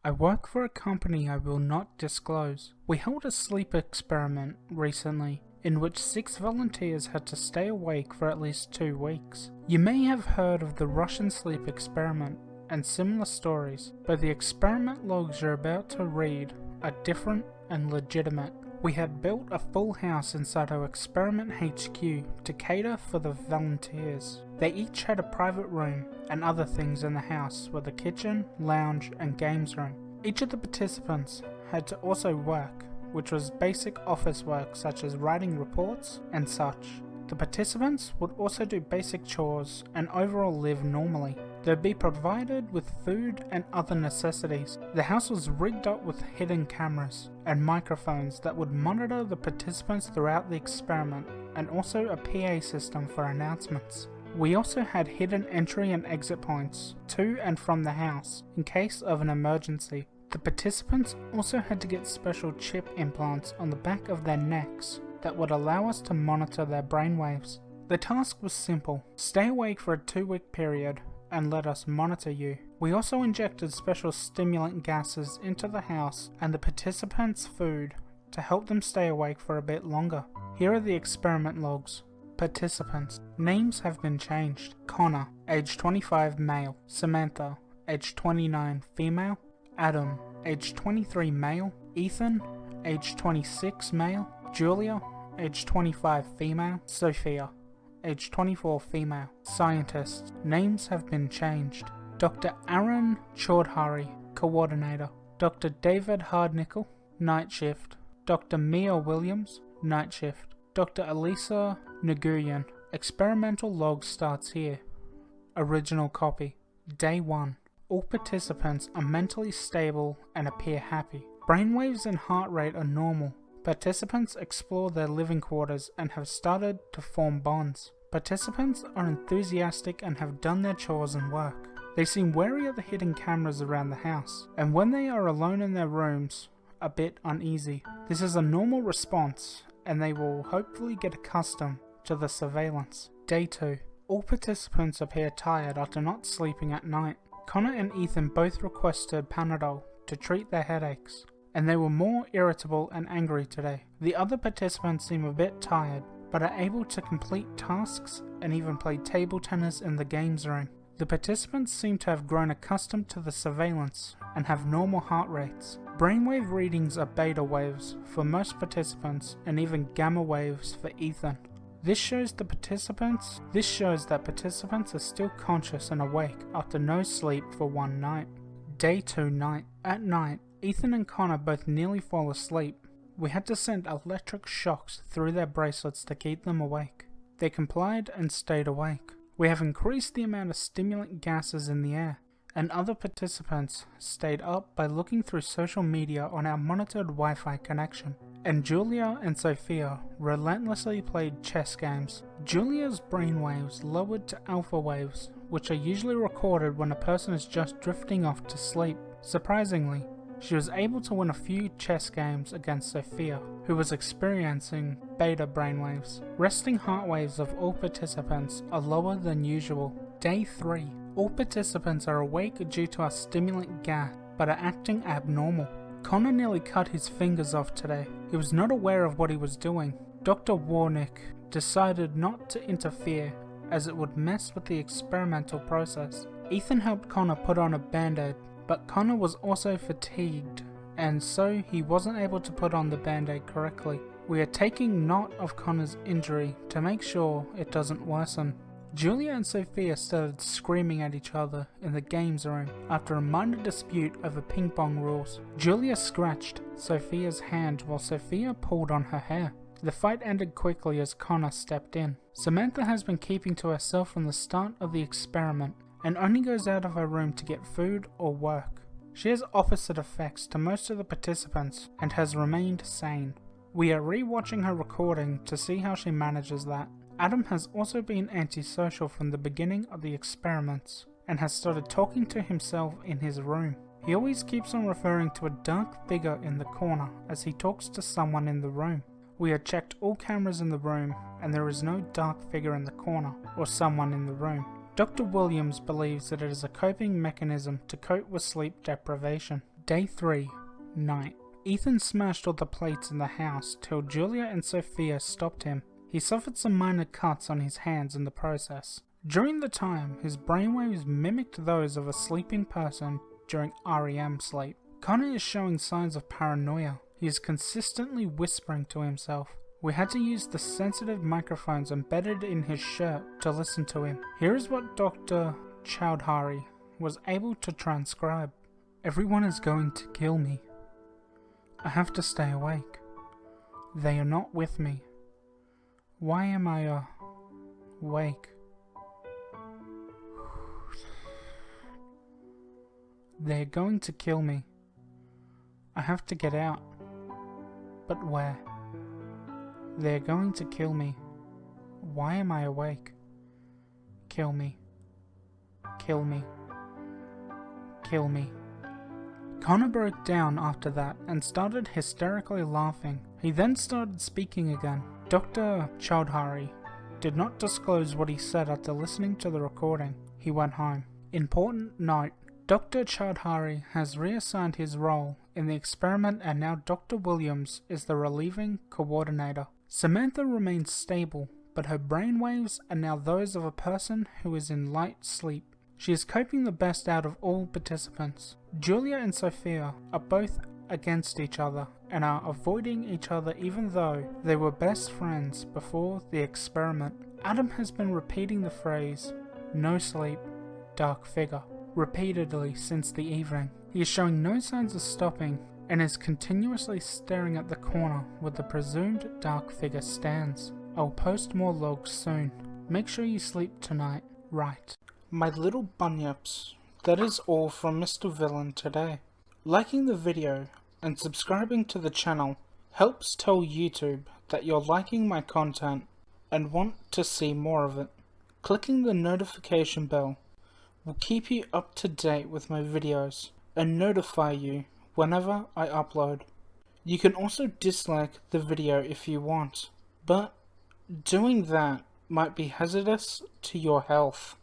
I work for a company I will not disclose. We held a sleep experiment recently in which 6 volunteers had to stay awake for at least 2 weeks. You may have heard of the Russian sleep experiment and similar stories, but the experiment logs you're about to read are different and legitimate. We had built a full house inside our experiment HQ to cater for the volunteers. They each had a private room and other things in the house with a kitchen, lounge and games room. Each of the participants had to also work, which was basic office work such as writing reports and such. The participants would also do basic chores and overall live normally. They'd be provided with food and other necessities. The house was rigged up with hidden cameras and microphones that would monitor the participants throughout the experiment, and also a PA system for announcements. We also had hidden entry and exit points to and from the house in case of an emergency. The participants also had to get special chip implants on the back of their necks that would allow us to monitor their brainwaves. The task was simple: stay awake for a 2-week period and let us monitor you. We also injected special stimulant gases into the house and the participants' food to help them stay awake for a bit longer. Here are the experiment logs. Participants. Names have been changed. Connor, age 25, male. Samantha, age 29, female. Adam, age 23, male. Ethan, age 26, male. Julia, age 25, female. Sophia, age 24, female. Scientists. Names have been changed. Dr. Aaron Chaudhary, coordinator. Dr. David Hardnickel, night shift. Dr. Mia Williams, night shift. Dr. Elisa Nguyen. Experimental log starts here. Original copy. Day 1. All participants are mentally stable and appear happy. Brainwaves and heart rate are normal. Participants explore their living quarters and have started to form bonds. Participants are enthusiastic and have done their chores and work. They seem wary of the hidden cameras around the house, and when they are alone in their rooms, a bit uneasy. This is a normal response, and they will hopefully get accustomed to the surveillance. Day 2. All participants appear tired after not sleeping at night. Connor and Ethan both requested Panadol to treat their headaches, and they were more irritable and angry today. The other participants seem a bit tired, but are able to complete tasks and even play table tennis in the games room. The participants seem to have grown accustomed to the surveillance and have normal heart rates. Brainwave readings are beta waves for most participants and even gamma waves for Ethan. This shows that participants are still conscious and awake after no sleep for one night. Day 2 night. At night, Ethan and Connor both nearly fall asleep. We had to send electric shocks through their bracelets to keep them awake. They complied and stayed awake. We have increased the amount of stimulant gases in the air, and other participants stayed up by looking through social media on our monitored Wi-Fi connection. And Julia and Sophia relentlessly played chess games. Julia's brainwaves lowered to alpha waves, which are usually recorded when a person is just drifting off to sleep. Surprisingly, she was able to win a few chess games against Sophia, who was experiencing beta brainwaves. Resting heart waves of all participants are lower than usual. Day 3. All participants are awake due to our stimulant gas, but are acting abnormal. Connor nearly cut his fingers off today. He was not aware of what he was doing. Dr. Warnick decided not to interfere as it would mess with the experimental process. Ethan helped Connor put on a band-aid, but Connor was also fatigued, and so he wasn't able to put on the band-aid correctly. We are taking note of Connor's injury to make sure it doesn't worsen. Julia and Sophia started screaming at each other in the games room after a minor dispute over ping pong rules. Julia scratched Sophia's hand while Sophia pulled on her hair. The fight ended quickly as Connor stepped in. Samantha has been keeping to herself from the start of the experiment and only goes out of her room to get food or work. She has opposite effects to most of the participants and has remained sane. We are re-watching her recording to see how she manages that. Adam has also been antisocial from the beginning of the experiments and has started talking to himself in his room. He always keeps on referring to a dark figure in the corner as he talks to someone in the room. We had checked all cameras in the room, and there is no dark figure in the corner, or someone in the room. Dr. Williams believes that it is a coping mechanism to cope with sleep deprivation. Day 3, night. Ethan smashed all the plates in the house till Julia and Sophia stopped him. He suffered some minor cuts on his hands in the process. During the time, his brainwaves mimicked those of a sleeping person during REM sleep. Connor is showing signs of paranoia. He is consistently whispering to himself. We had to use the sensitive microphones embedded in his shirt to listen to him. Here is what Dr. Chowdhury was able to transcribe. Everyone is going to kill me. I have to stay awake. They are not with me. Why am I awake? They're going to kill me. I have to get out. But where? They're going to kill me. Why am I awake? Kill me. Kill me. Kill me. Connor broke down after that and started hysterically laughing. He then started speaking again. Dr. Chowdhury did not disclose what he said after listening to the recording. He went home. Important note. Dr. Chowdhury has reassigned his role in the experiment, and now Dr. Williams is the relieving coordinator. Samantha remains stable, but her brainwaves are now those of a person who is in light sleep. She is coping the best out of all participants. Julia and Sophia are both against each other and are avoiding each other even though they were best friends before the experiment. Adam has been repeating the phrase, "No sleep, dark figure," repeatedly since the evening. He is showing no signs of stopping and is continuously staring at the corner where the presumed dark figure stands. I'll post more logs soon. Make sure you sleep tonight, right? My little bunyips, that is all from Mr. Villyn today. Liking the video and subscribing to the channel helps tell YouTube that you're liking my content and want to see more of it. Clicking the notification bell will keep you up to date with my videos and notify you whenever I upload. You can also dislike the video if you want, but doing that might be hazardous to your health.